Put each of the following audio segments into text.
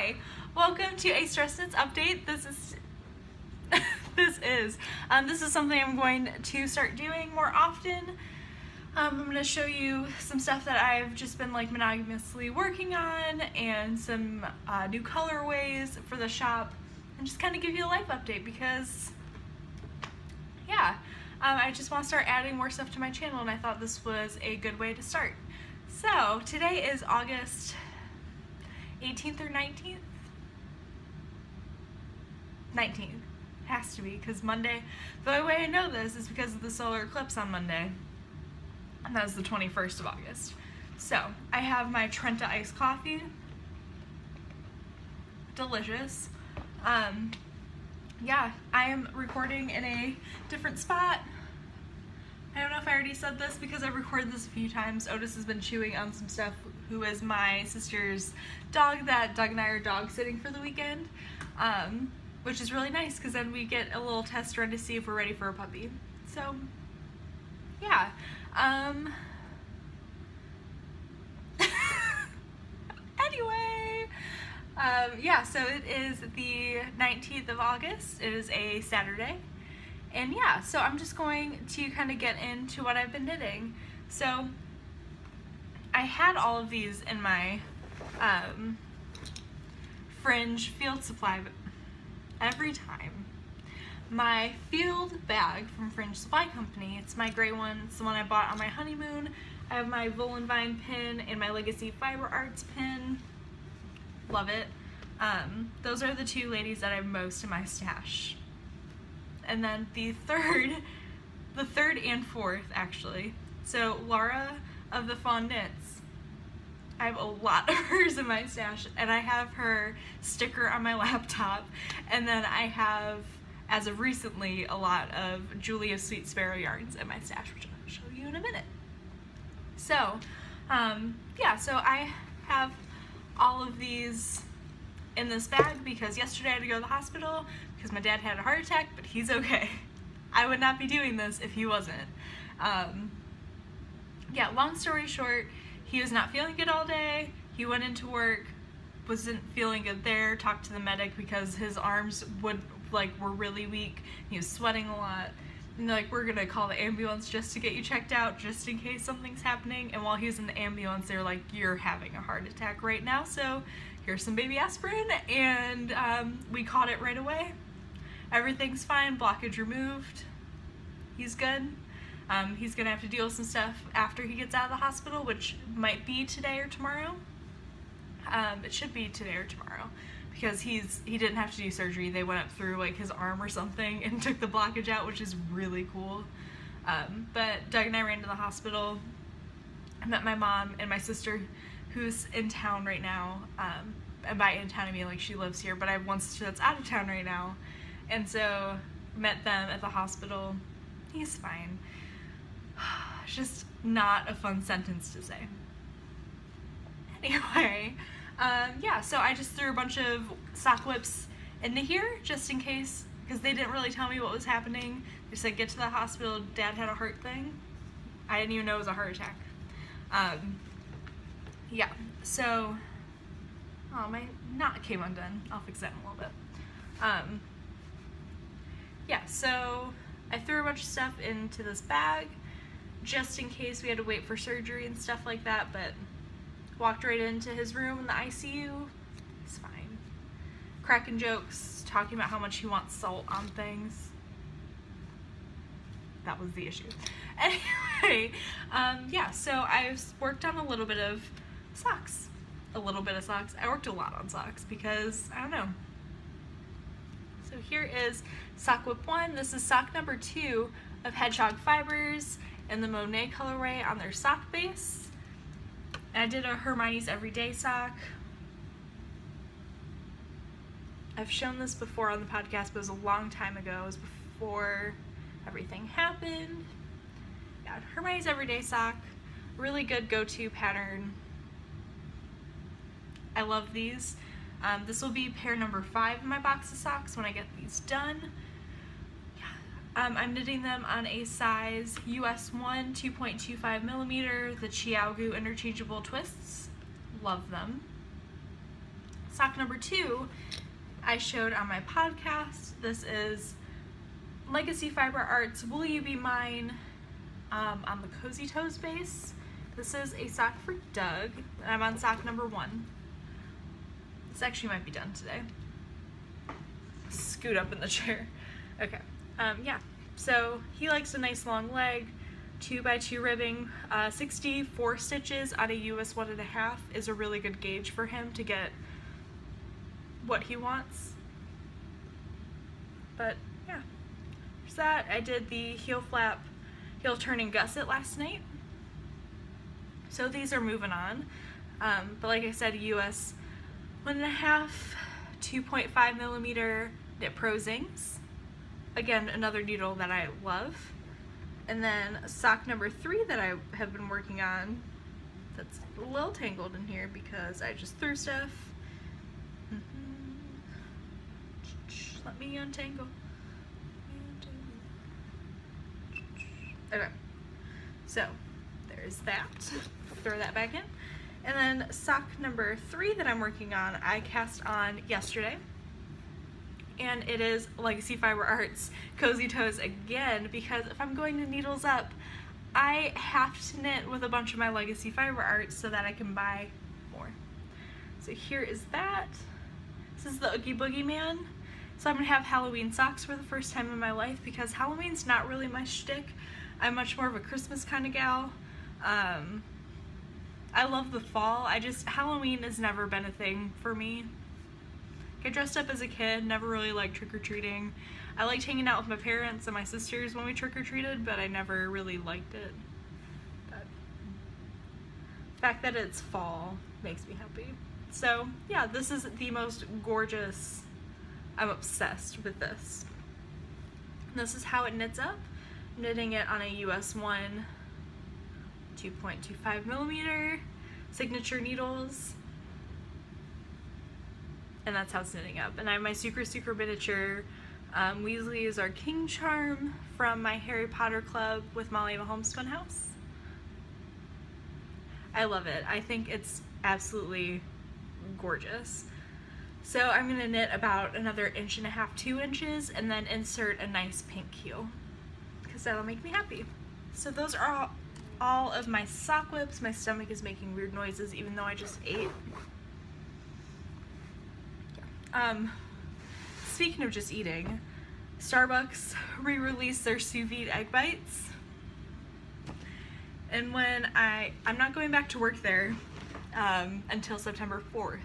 Hi, welcome to a Stress Knits update. This is something I'm going to start doing more often. I'm going to show you some stuff that I've just been monogamously working on and some new colorways for the shop, and just kind of give you a life update because, I just want to start adding more stuff to my channel, and I thought this was a good way to start. So today is August 18th or 19th? 19th. Has to be, because Monday, the only way I know this is because of the solar eclipse on Monday, and that is the 21st of August. So, I have my Trenta iced coffee. Delicious. I am recording in a different spot. I don't know if I already said this because I've recorded this a few times. Otis has been chewing on some stuff, who is my sister's dog that Doug and I are dog sitting for the weekend, which is really nice because then we get a little test run to see if we're ready for a puppy. So, yeah. Anyway, so it is the 19th of August. It is a Saturday. And so I'm just going to kind of get into what I've been knitting. So I had all of these in my Fringe field supply, but every time my field bag from Fringe Supply Company, it's my gray one, it's the one I bought on my honeymoon. I have my Volanvine pin and my Legacy Fiber Arts pin. Love it. Those are the two ladies that I have most in my stash. And then the third and fourth, actually. So Laura of the Fawn Knits, I have a lot of hers in my stash, and I have her sticker on my laptop, and then I have, as of recently, a lot of Julia Sweet Sparrow yarns in my stash, which I'll show you in a minute. So, so I have all of these in this bag because yesterday I had to go to the hospital because my dad had a heart attack, but he's okay. I would not be doing this if he wasn't. Long story short, he was not feeling good all day. He went into work, wasn't feeling good there, talked to the medic because his arms were really weak. He was sweating a lot. And they're like, we're gonna call the ambulance just to get you checked out, just in case something's happening. And while he was in the ambulance, they were like, you're having a heart attack right now, so here's some baby aspirin. And we caught it right away. Everything's fine, blockage removed. He's good. He's gonna have to deal with some stuff after he gets out of the hospital, which might be today or tomorrow. It should be today or tomorrow, because he didn't have to do surgery. They went up through his arm or something and took the blockage out, which is really cool. But Doug and I ran to the hospital. I met my mom and my sister, who's in town right now. And by in town I mean she lives here, but I have one sister that's out of town right now. And so met them at the hospital. He's fine. It's just not a fun sentence to say. Anyway, so I just threw a bunch of sock whips into here just in case, because they didn't really tell me what was happening. They said get to the hospital, Dad had a heart thing. I didn't even know it was a heart attack. So, my knot came undone. I'll fix that in a little bit. So I threw a bunch of stuff into this bag just in case we had to wait for surgery and stuff like that, but walked right into his room in the ICU. He's fine. Cracking jokes, talking about how much he wants salt on things. That was the issue. Anyway, so I've worked on a little bit of socks. I worked a lot on socks because, I don't know. So here is sock whip 1. This is sock number 2 of Hedgehog Fibers and the Monet colorway on their sock base. And I did a Hermione's Everyday sock. I've shown this before on the podcast, but it was a long time ago. It was before everything happened. Hermione's Everyday sock. Really good go-to pattern. I love these. This will be pair number 5 in my box of socks when I get these done. I'm knitting them on a size US 1 2.25 millimeter, the Chiaogu interchangeable twists. Love them. Sock number 2 I showed on my podcast. This is Legacy Fiber Arts Will You Be Mine on the Cozy Toes base. This is a sock for Doug. I'm on sock number 1. This actually might be done today. Scoot up in the chair. Okay. Yeah. So he likes a nice long leg, 2x2 ribbing. 64 stitches on a US 1.5 is a really good gauge for him to get what he wants. But yeah, there's that. I did the heel flap, heel turn and gusset last night. So these are moving on. But like I said, US 1.5, 2.5 millimeter Knit Pro Zings. Again, another needle that I love. And then sock number 3 that I have been working on that's a little tangled in here because I just threw stuff. Let me untangle. Okay, so there's that. Throw that back in. And then sock number 3 that I'm working on, I cast on yesterday. And it is Legacy Fiber Arts Cozy Toes again, because if I'm going to Needles Up, I have to knit with a bunch of my Legacy Fiber Arts so that I can buy more. So here is that. This is the Oogie Boogie Man. So I'm gonna have Halloween socks for the first time in my life because Halloween's not really my shtick. I'm much more of a Christmas kind of gal. I love the fall. Halloween has never been a thing for me. I dressed up as a kid, never really liked trick-or-treating. I liked hanging out with my parents and my sisters when we trick-or-treated, but I never really liked it. But the fact that it's fall makes me happy. So yeah, this is the most gorgeous. I'm obsessed with this. This is how it knits up. I'm knitting it on a US 1 2.25 millimeter signature needles. And that's how it's knitting up. And I have my Super miniature Weasley our King Charm from my Harry Potter club with Molly Emma Homespun House. I love it. I think it's absolutely gorgeous. So I'm gonna knit about another 1.5 to 2 inches and then insert a nice pink heel because that'll make me happy. So those are all of my sock whips. My stomach is making weird noises even though I just ate. Speaking of just eating, Starbucks re-released their sous vide egg bites. And when I'm not going back to work there until September 4th.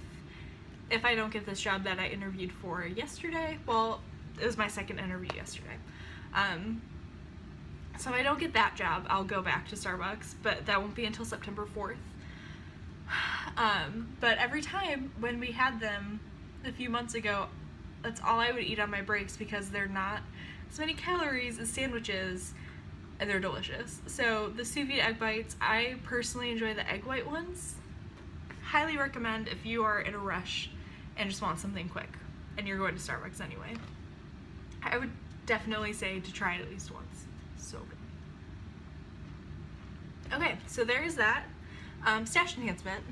If I don't get this job that I interviewed for yesterday. Well, it was my second interview yesterday. So if I don't get that job, I'll go back to Starbucks, but that won't be until September 4th. But every time when we had them a few months ago, that's all I would eat on my breaks because they're not as many calories as sandwiches and they're delicious. So the sous vide egg bites, I personally enjoy the egg white ones. Highly recommend if you are in a rush and just want something quick and you're going to Starbucks anyway. I would definitely say to try it at least once. So good. Okay, so there is that. Stash enhancement.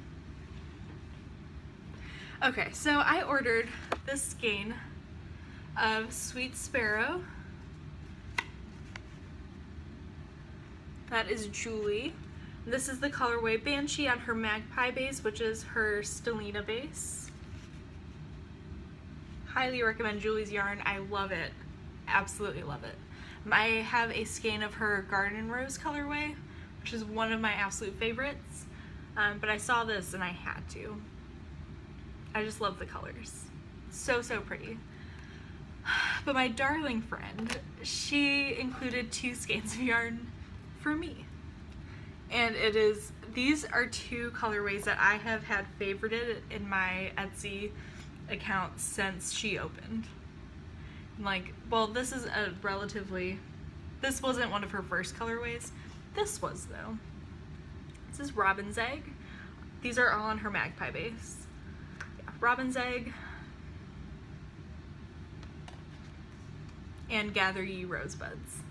Okay, so I ordered this skein of Sweet Sparrow. That is Julie. This is the colorway Banshee on her Magpie base, which is her Stellina base. Highly recommend Julie's yarn. I love it. Absolutely love it. I have a skein of her Garden Rose colorway, which is one of my absolute favorites. But I saw this and I had to. I just love the colors. So, so pretty. But my darling friend, she included 2 skeins of yarn for me. And these are 2 colorways that I have had favorited in my Etsy account since she opened. Like, well, this is this wasn't one of her first colorways. This was, though. This is Robin's Egg. These are all on her Magpie base. Yeah, Robin's Egg and Gather Ye Rosebuds.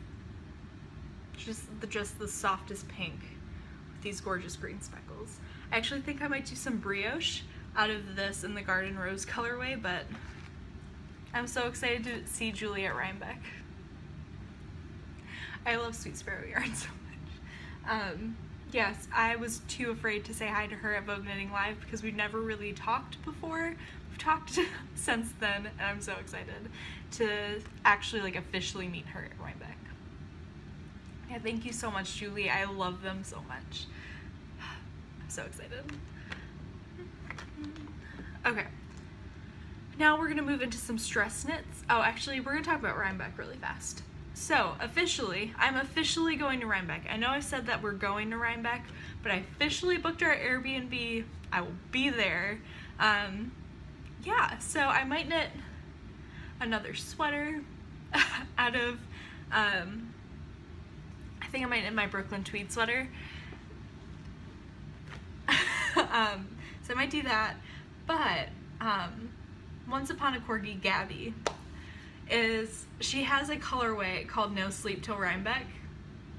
Just the softest pink with these gorgeous green speckles. I actually think I might do some brioche. out of this in the Garden Rose colorway, but I'm so excited to see Julie at Rhinebeck. I love Sweet Sparrow yarn so much. Yes, I was too afraid to say hi to her at Vogue Knitting Live because we've never really talked before. We've talked since then, and I'm so excited to actually like officially meet her at Rhinebeck. Yeah, thank you so much, Julie. I love them so much. I'm so excited. Okay. Now we're gonna move into some stress knits. Oh, actually, we're gonna talk about Rhinebeck really fast. So, officially, I'm officially going to Rhinebeck. I know I said that we're going to Rhinebeck, but I officially booked our Airbnb. I will be there. Yeah, so I might knit another sweater out of, I think I might knit my Brooklyn tweed sweater. So I might do that, but Once Upon a Corgi, Gabby, she has a colorway called No Sleep Till Rhinebeck,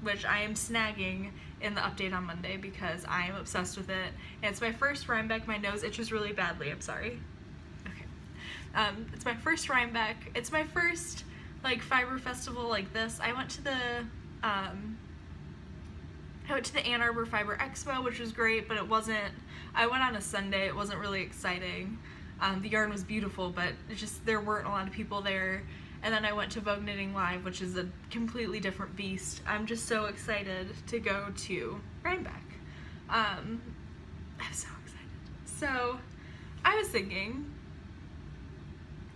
which I am snagging in the update on Monday because I am obsessed with it. And it's my first Rhinebeck. My nose itches really badly, I'm sorry. Okay. It's my first Rhinebeck. It's my first like fiber festival like this. I went to the Ann Arbor Fiber Expo, which was great, but I went on a Sunday. It wasn't really exciting. The yarn was beautiful, but there weren't a lot of people there. And then I went to Vogue Knitting Live, which is a completely different beast. I'm just so excited to go to Rhinebeck. I'm so excited. So I was thinking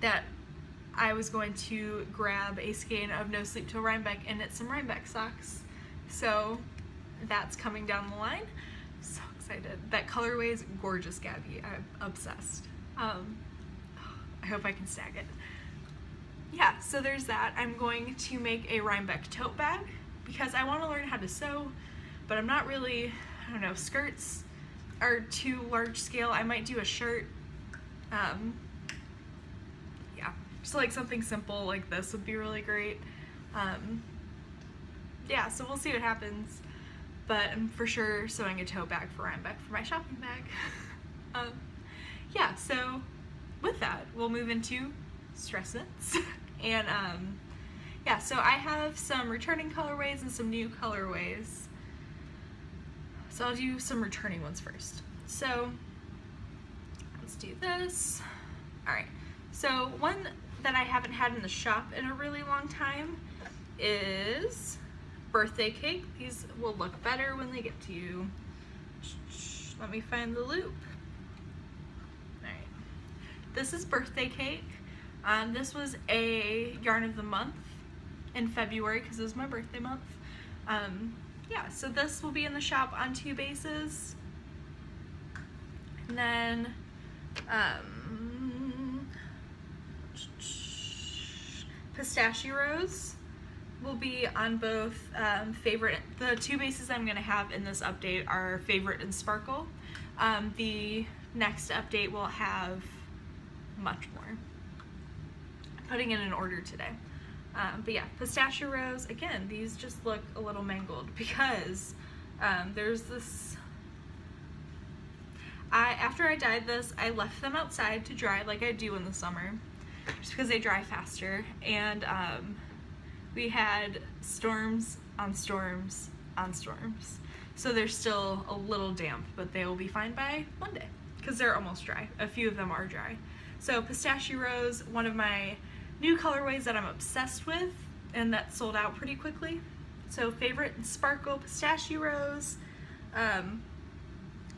that I was going to grab a skein of No Sleep Till Rhinebeck and knit some Rhinebeck socks. So that's coming down the line. I'm so excited. That colorway is gorgeous, Gabby. I'm obsessed. I hope I can snag it. Yeah, so there's that. I'm going to make a Rhinebeck tote bag because I want to learn how to sew, but I'm not really, I don't know, skirts are too large scale. I might do a shirt. Yeah, just like something simple like this would be really great. Yeah, so we'll see what happens, but I'm for sure sewing a tote bag for Rhinebeck for my shopping bag. Yeah, so with that, we'll move into stress knits. And yeah, so I have some returning colorways and some new colorways. So I'll do some returning ones first. So let's do this. All right, so one that I haven't had in the shop in a really long time is Birthday Cake. These will look better when they get to you. Let me find the loop. All right, this is Birthday Cake. This was a yarn of the month in February because it was my birthday month. Yeah, so this will be in the shop on 2 bases. And then Pistachio Rose will be on both favorite. The 2 bases I'm going to have in this update are Favorite and Sparkle. The next update will have much more. Putting in an order today. But yeah, Pistachio Rose, again, these just look a little mangled because there's this, after I dyed this, I left them outside to dry like I do in the summer, just because they dry faster, and we had storms on storms on storms. So they're still a little damp, but they will be fine by Monday, because they're almost dry. A few of them are dry. So Pistachio Rose, one of my new colorways that I'm obsessed with, and that sold out pretty quickly. So Favorite and Sparkle, Pistachio Rose,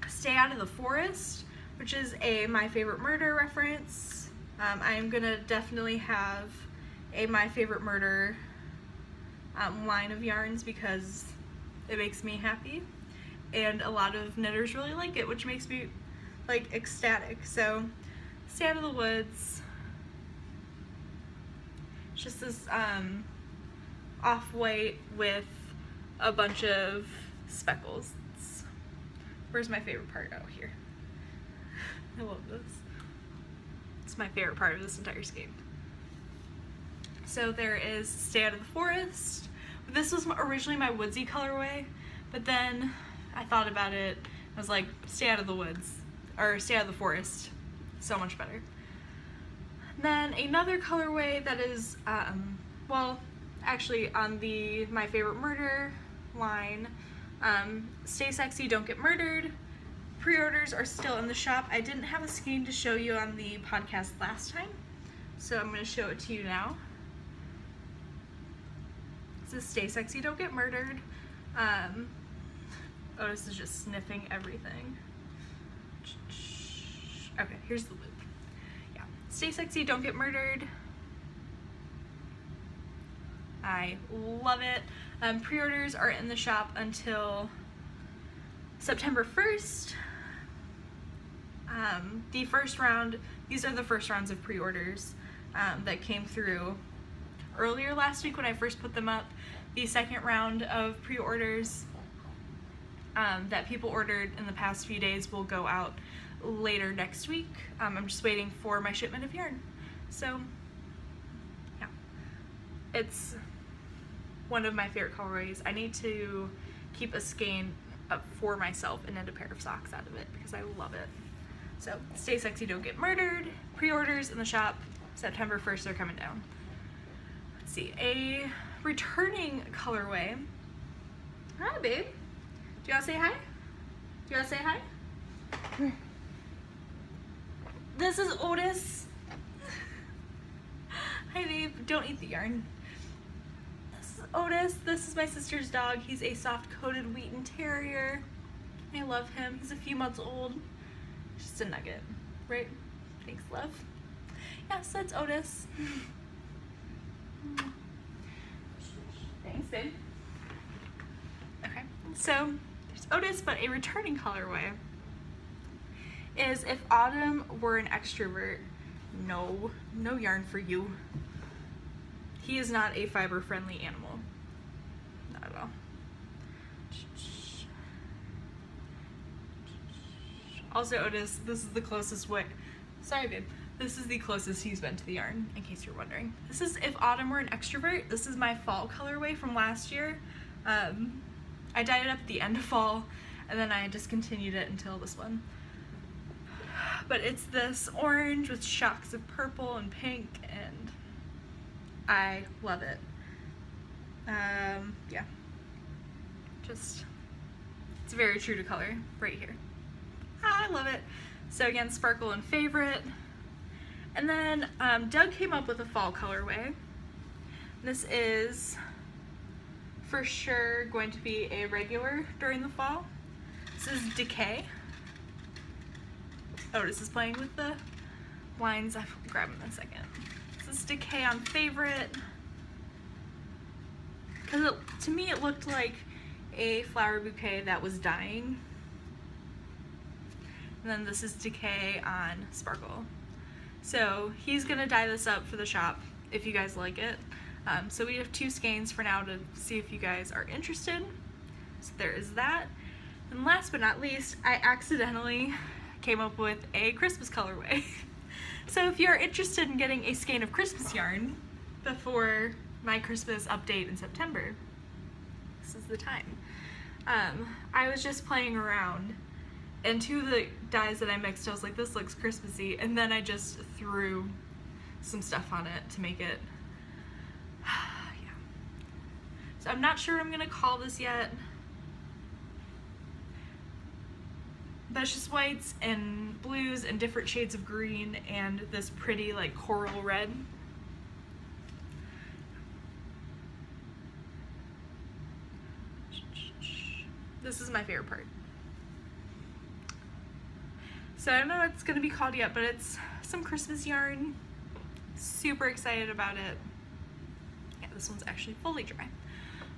Stay Out of the Forest, which is a My Favorite Murder reference. I'm gonna definitely have a My Favorite Murder line of yarns because it makes me happy, and a lot of knitters really like it, which makes me like ecstatic. So Stay Out of the Woods. It's just this off-white with a bunch of speckles. Where's my favorite part? Oh, here. I love this. It's my favorite part of this entire skein. So there is Stay Out of the Forest. This was originally my woodsy colorway, but then I thought about it. I was like, Stay Out of the Woods, or Stay Out of the Forest so much better. Then another colorway that is, well, actually on the My Favorite Murder line, Stay Sexy, Don't Get Murdered. Pre-orders are still in the shop. I didn't have a skein to show you on the podcast last time, so I'm going to show it to you now. This is Stay Sexy, Don't Get Murdered. Otis is just sniffing everything. Okay, here's the loop. Yeah, Stay Sexy, Don't Get Murdered. I love it. Pre-orders are in the shop until September 1st. The first round, these are the first rounds of pre-orders that came through earlier last week when I first put them up. The second round of pre-orders that people ordered in the past few days will go out later next week. I'm just waiting for my shipment of yarn. So, yeah. It's one of my favorite colorways. I need to keep a skein up for myself and knit a pair of socks out of it because I love it. So, Stay Sexy, Don't Get Murdered. Pre-orders in the shop. September 1st, they're coming down. Let's see. A returning colorway. Hi, babe. Do you want to say hi? Do you want to say hi? This is Otis. Hi, babe. Don't eat the yarn. This is Otis. This is my sister's dog. He's a soft-coated Wheaten Terrier. I love him. He's a few months old. Just a nugget, right? Thanks, love. Yes, that's Otis. Thanks, babe. Okay, so there's Otis, but a returning colorway is If Autumn Were an Extrovert. No yarn for you. He is not a fiber-friendly animal. Not at all. Also, Otis, this is the closest way. Sorry, babe. This is the closest he's been to the yarn, in case you're wondering. This is If Autumn Were an Extrovert. This is my fall colorway from last year. I dyed it up at the end of fall, and then I discontinued it until this one. But it's this orange with shocks of purple and pink, and I love it. Yeah. Just, it's very true to color right here. I love it. So again, Sparkle and Favorite. And then Doug came up with a fall colorway. This is for sure going to be a regular during the fall. This is Decay. Otis is playing with the lines. I'll grab them in a second. This is Decay on Favorite. Because to me it looked like a flower bouquet that was dying. And then this is Decay on Sparkle. So he's gonna dye this up for the shop if you guys like it. So we have 2 skeins for now to see if you guys are interested. So there is that. And last but not least, I accidentally came up with a Christmas colorway. So if you're interested in getting a skein of Christmas yarn before my Christmas update in September, this is the time. I was just playing around, and 2 of the dyes that I mixed, I was like, this looks Christmassy, and then I just threw some stuff on it to make it, yeah. So I'm not sure what I'm gonna call this yet, but it's just whites and blues and different shades of green and this pretty like coral red. This is my favorite part. So I don't know what it's gonna be called yet, but it's some Christmas yarn. Super excited about it. Yeah, this one's actually fully dry.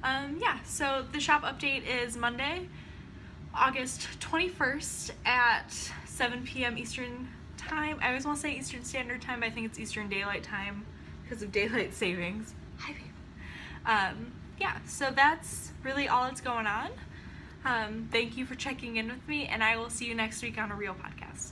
Yeah, so the shop update is Monday, August 21st at 7 p.m. Eastern Time. I always want to say Eastern Standard Time, but I think it's Eastern Daylight Time because of daylight savings. Hi, babe. Yeah, so that's really all that's going on. Thank you for checking in with me, and I will see you next week on A Real Podcast.